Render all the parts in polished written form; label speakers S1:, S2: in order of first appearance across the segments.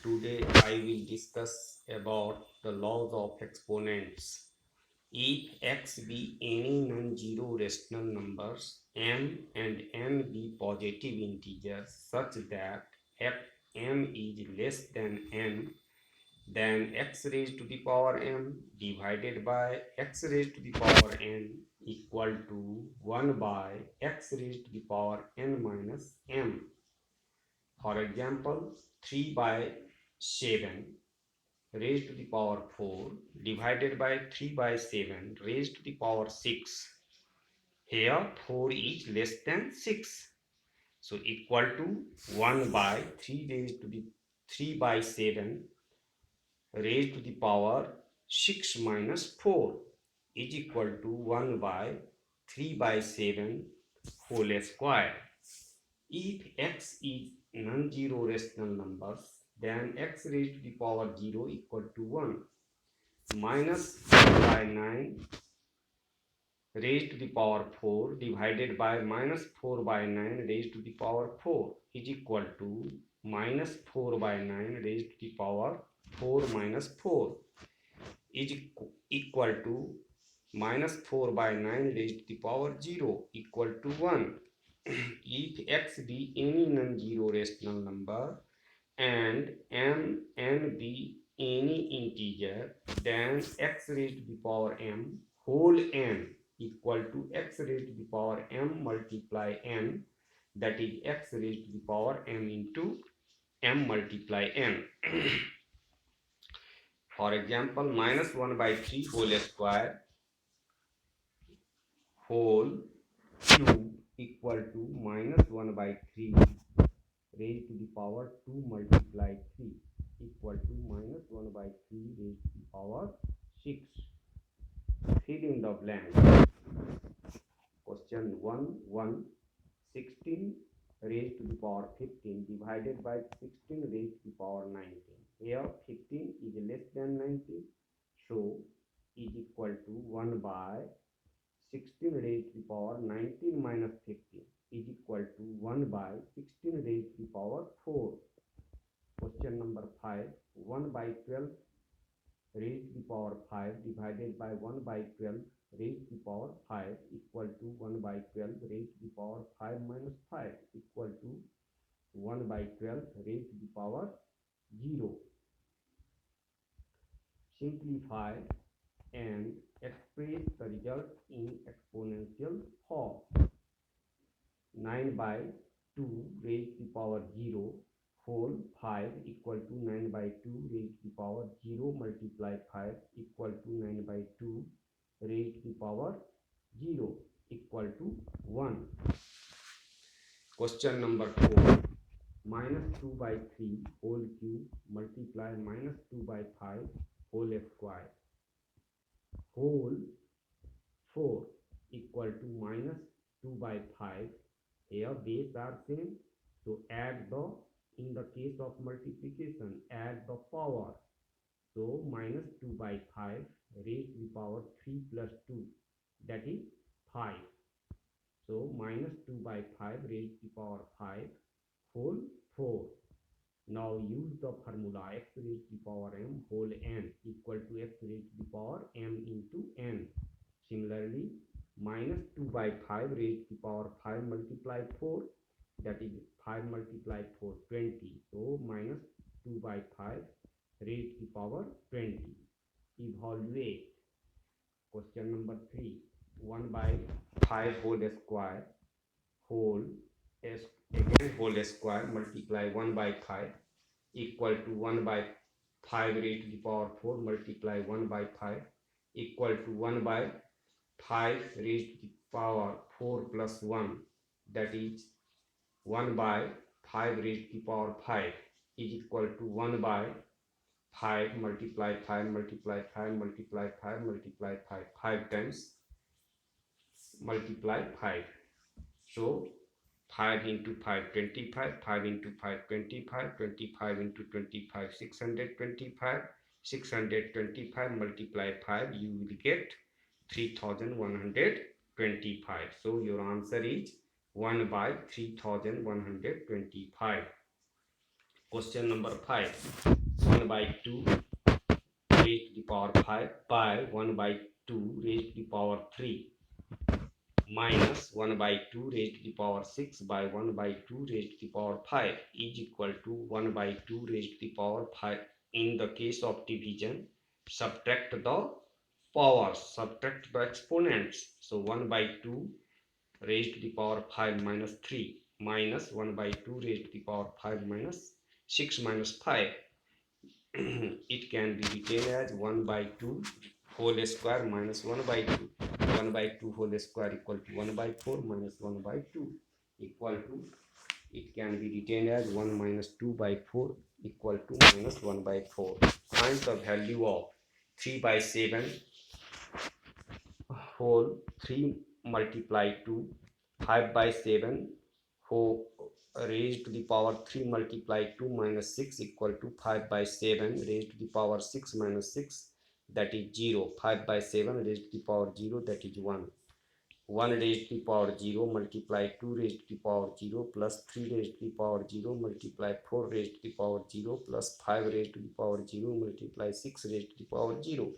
S1: Today I will discuss about the laws of exponents. If x be any non-zero rational numbers m and n be positive integers such that f m is less than n, then x raised to the power m divided by x raised to the power n equal to 1 by x raised to the power n minus m. For example, 3 by 7 raised to the power 4 divided by 3 by 7 raised to the power 6. Here 4 is less than 6. So equal to 1 by 3 raised to the 3 by 7 raised to the power 6 minus 4 is equal to 1 by 3 by 7 whole square. If x is non-zero rational numbers, then x raised to the power 0 equal to 1. Minus 4 by 9 raised to the power 4 divided by minus 4 by 9 raised to the power 4 is equal to minus 4 by 9 raised to the power 4 minus 4 is equal to minus 4 by 9 raised to the power 0 equal to 1. If x be any non-zero rational number and m n be any integer, then x raised to the power m whole n equal to x raised to the power m multiply n, that is x raised to the power m into m multiply n. For example, minus 1 by 3 whole square whole cube equal to minus 1 by 3 raised to the power 2 multiply 3 equal to minus 1 by 3 raised to the power 6. Fill in the blank. Question 1 1 16 raised to the power 15 divided by 16 raised to the power 19. Here 15 is less than 19, so is equal to 1 by 16 raised to the power 19 minus 15 is equal to 1 by 16 raised to the power 4. Question number 5. 1 by 12 raised to the power 5 divided by 1 by 12 raised to the power 5 equal to 1 by 12 raised to the power 5 minus 5 equal to 1 by 12 raised to the power 0. Simplify and express the result in exponential form. 9 by 2 raised to the power 0 whole 5 equal to 9 by 2 raised to the power 0 multiply 5 equal to 9 by 2 raised to the power 0 equal to 1. Question number 4. Minus 2 by 3 whole cube multiply minus 2 by 5 whole square whole 4 equal to minus 2 by 5. Here base are same, so add the, in the case of multiplication, add the power. So minus 2 by 5 raised to the power 3 plus 2, that is 5. So minus 2 by 5 raised to the power 5 whole 4. Now use the formula x raised to the power m whole n equal to x raised to the power m into n. Similarly, minus 2 by 5 raised to the power 5 multiply 4, that is 5 multiply 4 20. So minus 2 by 5 raised to the power 20. Evaluate. Question number 3. 1 by 5 whole square whole again whole square multiply 1 by 5 equal to 1 by 5 raised to the power 4 multiply 1 by 5 equal to 1 by 5 raised to the power 4 plus 1, that is 1 by 5 raised to the power 5 is equal to 1 by 5 multiply 5 multiply 5 multiply 5 multiply 5 5 times multiply 5. So 5 into 5 25, 5 into 5 25, 25 into 25 625, 625 multiply 5, you will get 3125. So your answer is 1 by 3125. Question number 5. 1 by 2 raised to the power 5 by 1 by 2 raised to the power 3 minus 1 by 2 raised to the power 6 by 1 by 2 raised to the power 5 is equal to 1 by 2 raised to the power 5. In the case of division, subtract the powers, subtract the exponents. So 1 by 2 raised to the power 5 minus 3 minus 1 by 2 raised to the power 5 minus 6 minus 5. It can be written as 1 by 2 whole square minus 1 by 2. 1 by 2 whole square equal to 1 by 4 minus 1 by 2 equal to, it can be written as 1 minus 2 by 4 equal to minus 1 by 4. Find the value of 3 by 7 whole 3 multiply 2, 5 by 7 whole raised to the power 3 multiply 2 minus 6 equal to 5 by 7 raised to the power 6 minus 6, that is 0. 5 by 7 raised to the power 0, that is 1. 1 raised to the power 0 multiply 2 raised to the power 0 plus 3 raised to the power 0 multiply 4 raised to the power 0 plus 5 raised to the power 0 multiply 6 raised to the power 0.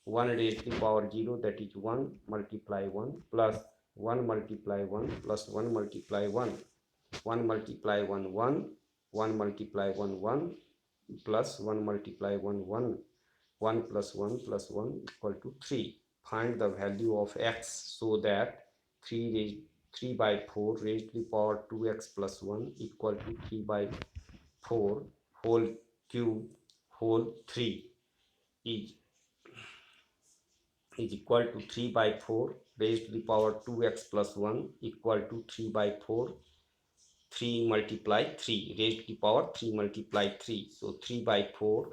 S1: 1 raised to the power 0, that is 1 multiply 1 plus 1 multiply 1 plus 1 multiply 1. 1 multiply 1 1, 1 multiply 1 1 plus 1 multiply 1 1. 1 plus 1 plus 1 equal to 3. Find the value of x so that 3 by 4 raised to the power 2x plus 1 equal to 3 by 4 whole cube whole 3 is equal to 3 by 4 raised to the power 2x plus 1 equal to 3 by 4. 3 multiply 3 raised to the power 3 multiply 3. So 3 by 4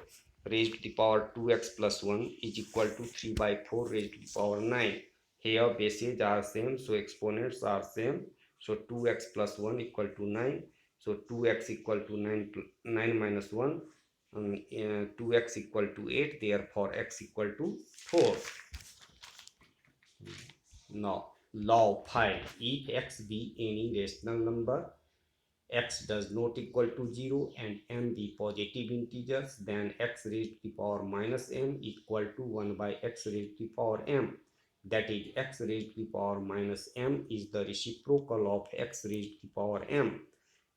S1: raised to the power 2x plus 1 is equal to 3 by 4 raised to the power 9. Here bases are same, so exponents are same. So 2x plus 1 equal to 9. So 2x equal to 9 minus 1. 2x equal to 8. Therefore x equal to 4. Now law 5. If x be any rational number, x does not equal to 0 and m be positive integers, then x raised to the power minus m equal to 1 by x raised to the power m. That is, x raised to the power minus m is the reciprocal of x raised to the power m.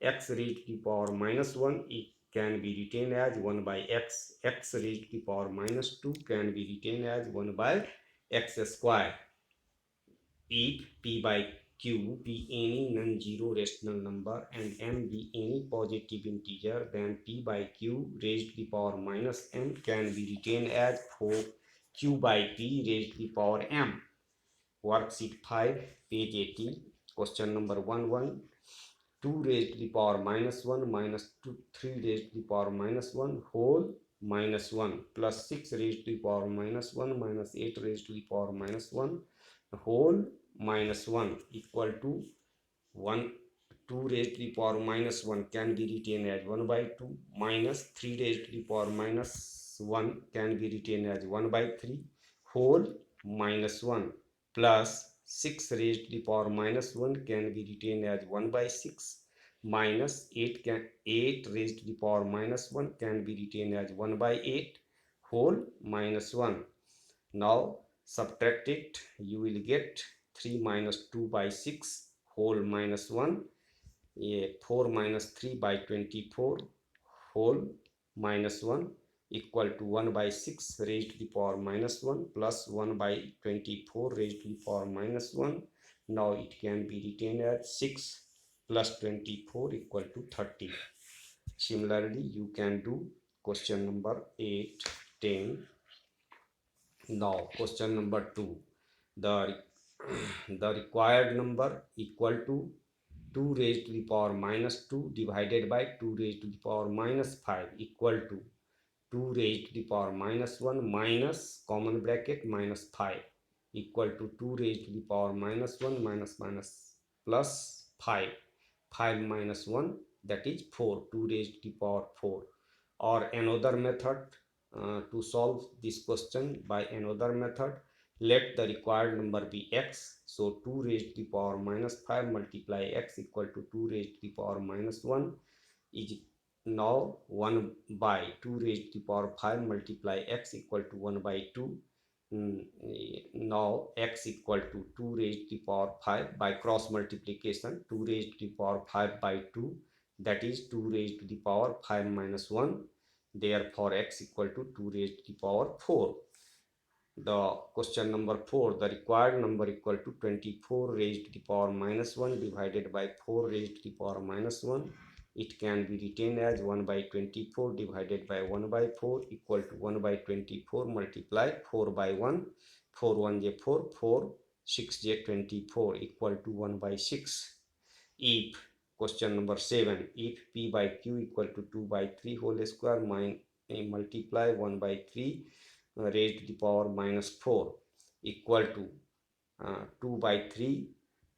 S1: X raised to the power minus 1, it can be written as 1 by x. X raised to the power minus 2 can be written as 1 by x square. If p by q be any non-zero rational number and m be any positive integer, then p by q raised to the power minus m can be written as 4q by p raised to the power m. Worksheet 5, page 80, question number 1 2 raised to the power minus 1 minus 2, 3 raised to the power minus 1 whole minus 1 plus 6 raised to the power minus 1 minus 8 raised to the power minus 1 whole minus 1 equal to 1. 2 raised to the power minus 1 can be written as 1 by 2 minus 3 raised to the power minus 1 can be written as 1 by 3 whole minus 1 plus 6 raised to the power minus 1 can be written as 1 by 6 minus 8 raised to the power minus 1 can be written as 1 by 8 whole minus 1. Now subtract it, you will get 3 minus 2 by 6 whole minus 1, 4 minus 3 by 24 whole minus 1 equal to 1 by 6 raised to the power minus 1 plus 1 by 24 raised to the power minus 1. Now it can be written as 6 plus 24 equal to 30. Similarly, you can do question number 8, 10. Now question number 2. The the required number equal to 2 raised to the power minus 2 divided by 2 raised to the power minus 5 equal to 2 raised to the power minus 1 minus common bracket minus 5 equal to 2 raised to the power minus 1 minus minus plus 5. 5 minus 1, that is 4. 2 raised to the power 4. Or another method to solve this question by another method, let the required number be x. So 2 raised to the power minus 5 multiply x equal to 2 raised to the power minus 1 is Now 1 by 2 raised to the power 5 multiply x equal to 1 by 2. Now x equal to 2 raised to the power 5 by cross multiplication. 2 raised to the power 5 by 2, that is 2 raised to the power 5 minus 1. Therefore x equal to 2 raised to the power 4. The question number 4, the required number equal to 24 raised to the power minus 1 divided by 4 raised to the power minus 1. It can be written as 1 by 24 divided by 1 by 4 equal to 1 by 24 multiply 4 by 1. 4 1 j 4, 4 6 j 24 equal to 1 by 6. If question number 7, if p by q equal to 2 by 3 whole square multiply 1 by 3 raised to the power minus 4 equal to 2 by 3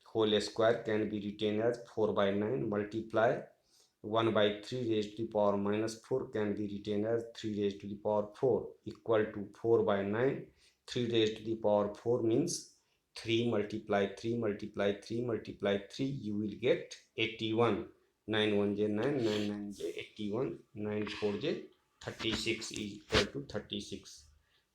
S1: whole square can be written as 4 by 9 multiply 1 by 3 raised to the power minus 4 can be written as 3 raised to the power 4 equal to 4 by 9. 3 raised to the power 4 means 3 multiply 3 multiply 3 multiply 3, you will get 81. 9 1 j 9, 9 9 j 81, 9 4 j 36 is equal to 36.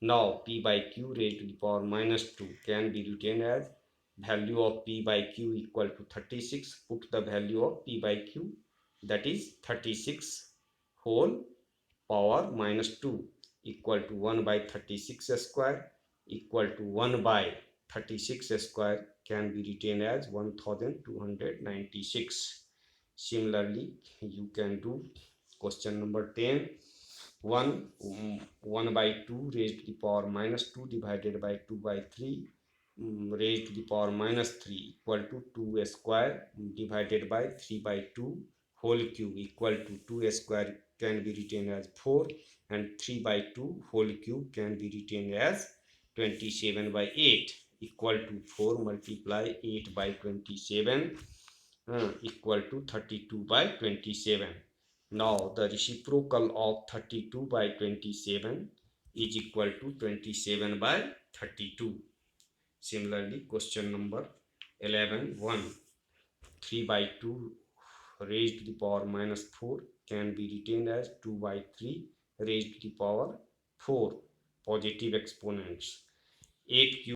S1: Now p by q raised to the power minus 2 can be written as value of p by q equal to 36. Put the value of p by q, that is 36 whole power minus 2 equal to 1 by 36 square equal to 1 by 36 square can be written as 1296. Similarly, you can do question number 10. 1 by 2 raised to the power minus 2 divided by 2 by 3 raised to the power minus 3 equal to 2 square divided by 3 by 2 whole cube equal to 2 square can be written as 4 and 3 by 2 whole cube can be written as 27 by 8 equal to 4 multiply 8 by 27 equal to 32 by 27. Now the reciprocal of 32 by 27 is equal to 27 by 32. Similarly, question number 11, 1. 3 by 2 raised to the power minus 4 can be written as 2 by 3 raised to the power 4 positive exponents. 8 cube